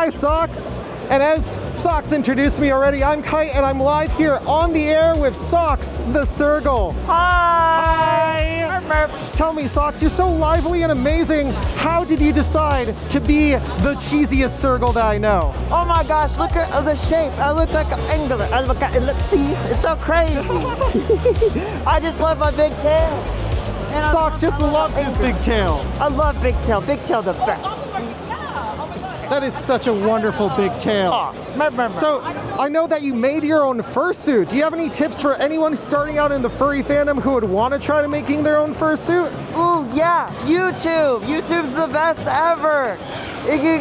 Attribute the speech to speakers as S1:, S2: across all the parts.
S1: Hi, Socks. And as Socks introduced me already, I'm Kite, and I'm live here on the air with Socks the Sergal.
S2: Hi!
S1: Hi! Tell me, Socks, you're so lively and amazing. How did you decide to be the cheesiest Sergal that I know?
S2: Oh my gosh, look at the shape. I look like an angler. I look at it. See, it's so crazy. I just love my big tail. And
S1: Socks just loves his big tail.
S2: I love big tail. Big tail the best.
S1: That is such a wonderful big tail. So, I know that you made your own fursuit. Do you have any tips for anyone starting out in the furry fandom who would want to try to making their own fursuit?
S2: Ooh, yeah, YouTube. YouTube's the best ever. You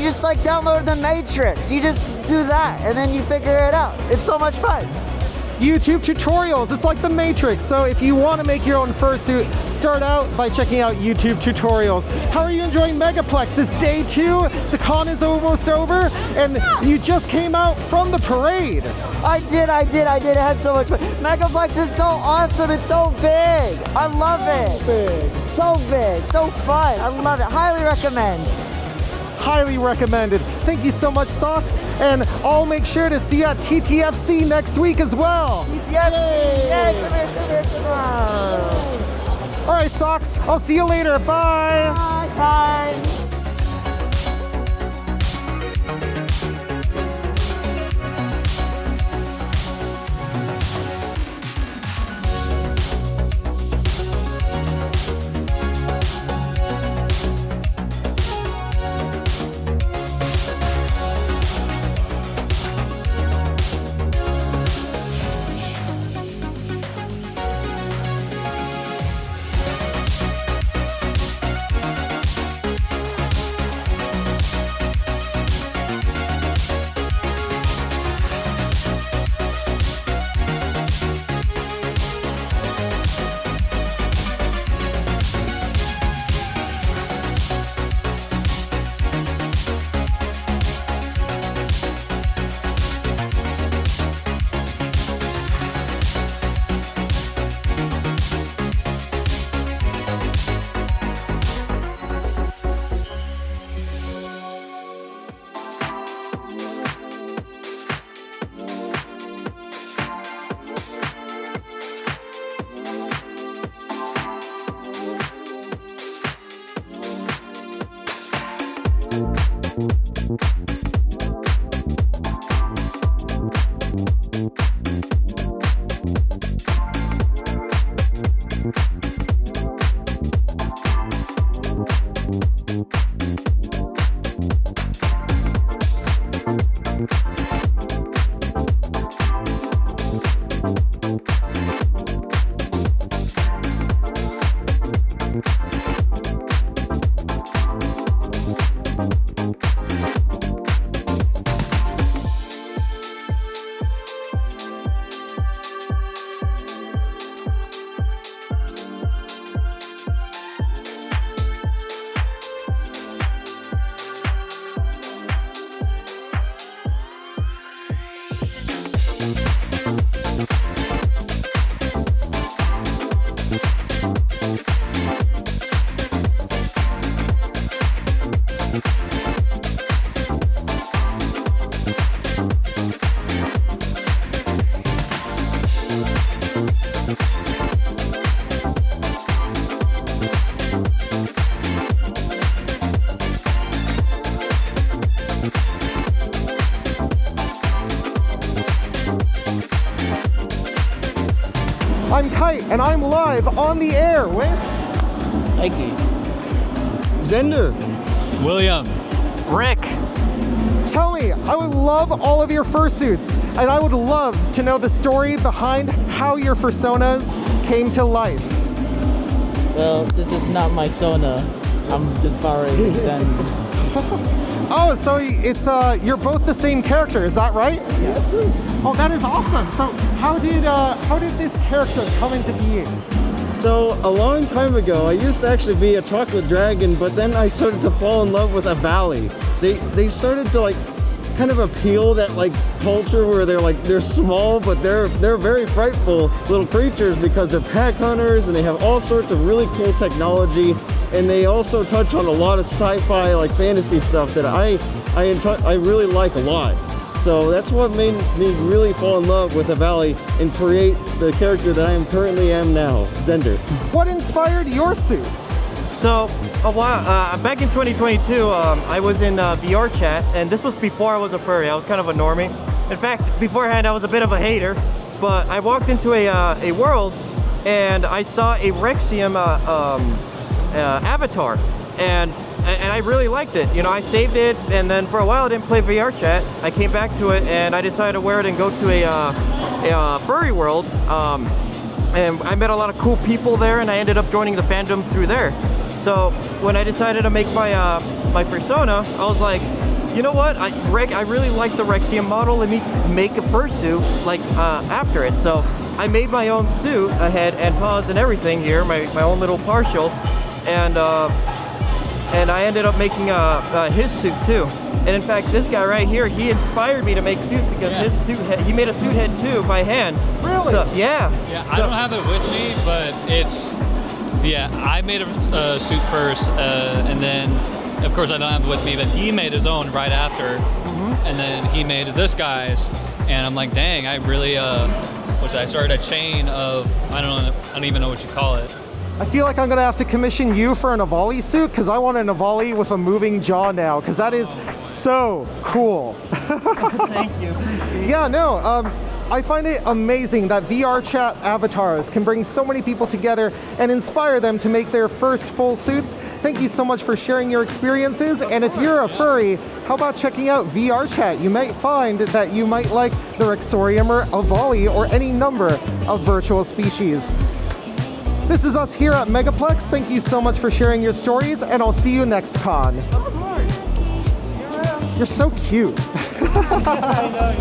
S2: just like download the Matrix. You just do that and then you figure it out. It's so much fun.
S1: YouTube tutorials, it's like the Matrix. So if you want to make your own fursuit, start out by checking out YouTube tutorials. How are you enjoying Megaplex? It's day 2, the con is almost over, and you just came out from the parade.
S2: I did. I had so much fun. Megaplex is so awesome. It's so big. I love it. So big, so fun. I love it. Highly recommend.
S1: Highly recommended. Thank you so much, Socks, and I'll make sure to see you at TTFC next week as well.
S2: Yay! Come here.
S1: All right, Socks, I'll see you later. Bye.
S2: Bye.
S1: I'm Kite, and I'm live on the air with
S3: Mikey, Zender,
S4: William,
S3: Rick.
S1: Tell me, I would love all of your fursuits, and I would love to know the story behind how your fursonas came to life.
S3: Well, this is not my Sona. I'm just borrowing Zen.
S1: Oh, so it's you're both the same character, is that right?
S3: Yes, sir.
S1: Oh, that is awesome. So how did this character come into being?
S5: So a long time ago, I used to actually be a chocolate dragon, but then I started to fall in love with a valley. They started to like kind of appeal that like culture where they're small, but they're very frightful little creatures because they're pack hunters and they have all sorts of really cool technology, and they also touch on a lot of sci-fi like fantasy stuff that I I really like a lot. So that's what made me really fall in love with the Valley and create the character that I am currently now, Zender.
S1: What inspired your suit?
S4: So back in 2022, I was in VR chat, and this was before I was a furry. I was kind of a normie. In fact, beforehand I was a bit of a hater, but I walked into a world and I saw a Rexium avatar, and I really liked it. You know, I saved it, and then for a while I didn't play VR chat. I came back to it, and I decided to wear it and go to a furry world. And I met a lot of cool people there, and I ended up joining the fandom through there. So when I decided to make my my persona, I was like, you know what? I really like the Rexium model. Let me make a fursuit like after it. So I made my own suit, a head and paws and everything here, my own little partial, and I ended up making his suit too. And in fact, this guy right here, he inspired me to make suits because his suit head, he made a suit head too by hand.
S1: Really?
S4: So, yeah.
S6: Yeah, I don't have it with me, but it's, yeah, I made a suit first, and then, of course, I don't have it with me, but he made his own right after, and then he made this guy's, and I'm like, dang, I really, I started a chain of, I don't even know what you call it.
S1: I feel like I'm gonna have to commission you for an Avali suit because I want an Avali with a moving jaw now because that is so cool.
S4: Thank you.
S1: Yeah, no, I find it amazing that VR chat avatars can bring so many people together and inspire them to make their first full suits. Thank you so much for sharing your experiences. And if you're a furry, how about checking out VR chat? You might find that you might like the Rexorium or Avali or any number of virtual species. This is us here at Megaplex. Thank you so much for sharing your stories, and I'll see you next con.
S4: Of course.
S1: You're so cute.
S4: I know.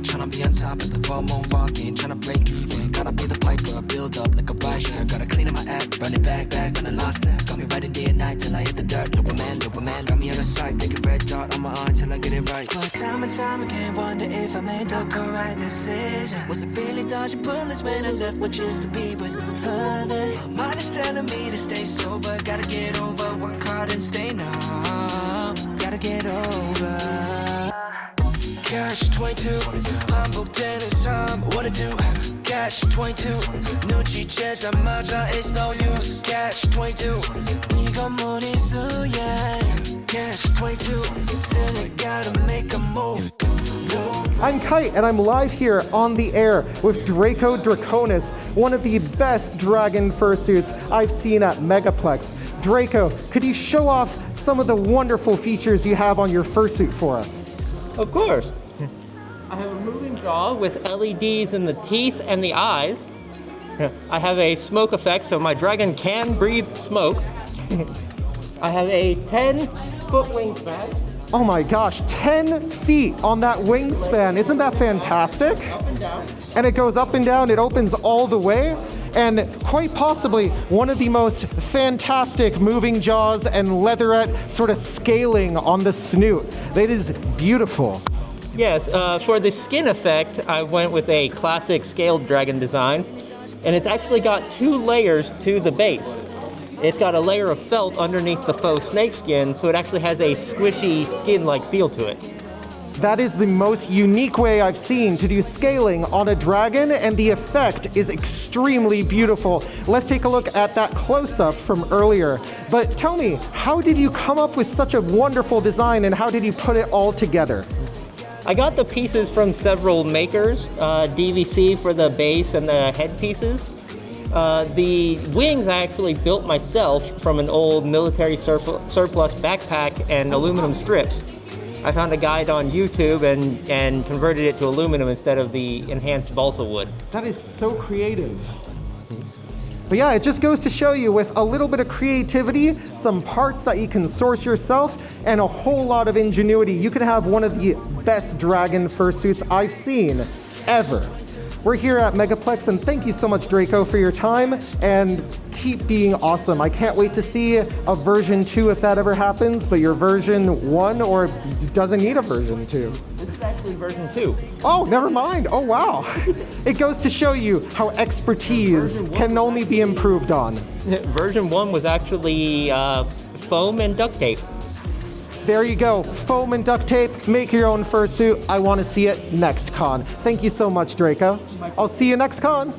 S7: Tryna be on top of the world, moonwalking, tryna break even. Gotta pay the piper, build up like a rideshare. Gotta clean up my act, run it back, when I lost it. Got me riding day and night till I hit the dirt. Doberman, got me on the side, make a red dot on my arm till I get it right. But time and time again, wonder if I made the correct decision. Was it really dodging bullets when I left my chance to be with her? Then my mind is telling me to stay sober. Gotta get over, work hard and stay numb. Gotta get over. Cash 22, 반복되는 삶, what to do? Cash 22, 눈치채자마자 it's no use. Cash 22, 이 건물이 수야. Cash 22, still I gotta make a move.
S1: I'm Kite, and I'm live here on the air with Draco Draconis, one of the best dragon fursuits I've seen at Megaplex. Draco, could you show off some of the wonderful features you have on your fursuit for us?
S4: Of course. I have a moving jaw with LEDs in the teeth and the eyes. I have a smoke effect, so my dragon can breathe smoke. I have a 10-foot wingspan.
S1: Oh my gosh, 10 feet on that wingspan. Isn't that fantastic?
S4: Up and down.
S1: And it goes up and down, it opens all the way. And quite possibly one of the most fantastic moving jaws and leatherette sort of scaling on the snoot. That is beautiful.
S4: Yes, for the skin effect, I went with a classic scaled dragon design. And it's actually got 2 layers to the base. It's got a layer of felt underneath the faux snake skin, so it actually has a squishy skin-like feel to it.
S1: That is the most unique way I've seen to do scaling on a dragon, and the effect is extremely beautiful. Let's take a look at that close-up from earlier. But tell me, how did you come up with such a wonderful design, and how did you put it all together?
S8: I got the pieces from several makers, DVC for the base and the head pieces. The wings I actually built myself from an old military surplus backpack and aluminum strips. I found a guide on YouTube and converted it to aluminum instead of the enhanced balsa wood.
S1: That is so creative. But yeah, it just goes to show you, with a little bit of creativity, some parts that you can source yourself, and a whole lot of ingenuity, you can have one of the best dragon fursuits I've seen ever. We're here at Megaplex, and thank you so much, Draco, for your time, and keep being awesome. I can't wait to see a version 2 if that ever happens, but your version 1 or doesn't need a version 2.
S8: This is actually version 2.
S1: Oh, never mind. Oh, wow. It goes to show you how expertise can only be improved on.
S8: Version 1 was actually foam and duct tape.
S1: There you go. Foam and duct tape. Make your own fursuit. I want to see it next con. Thank you so much, Draco. I'll see you next con.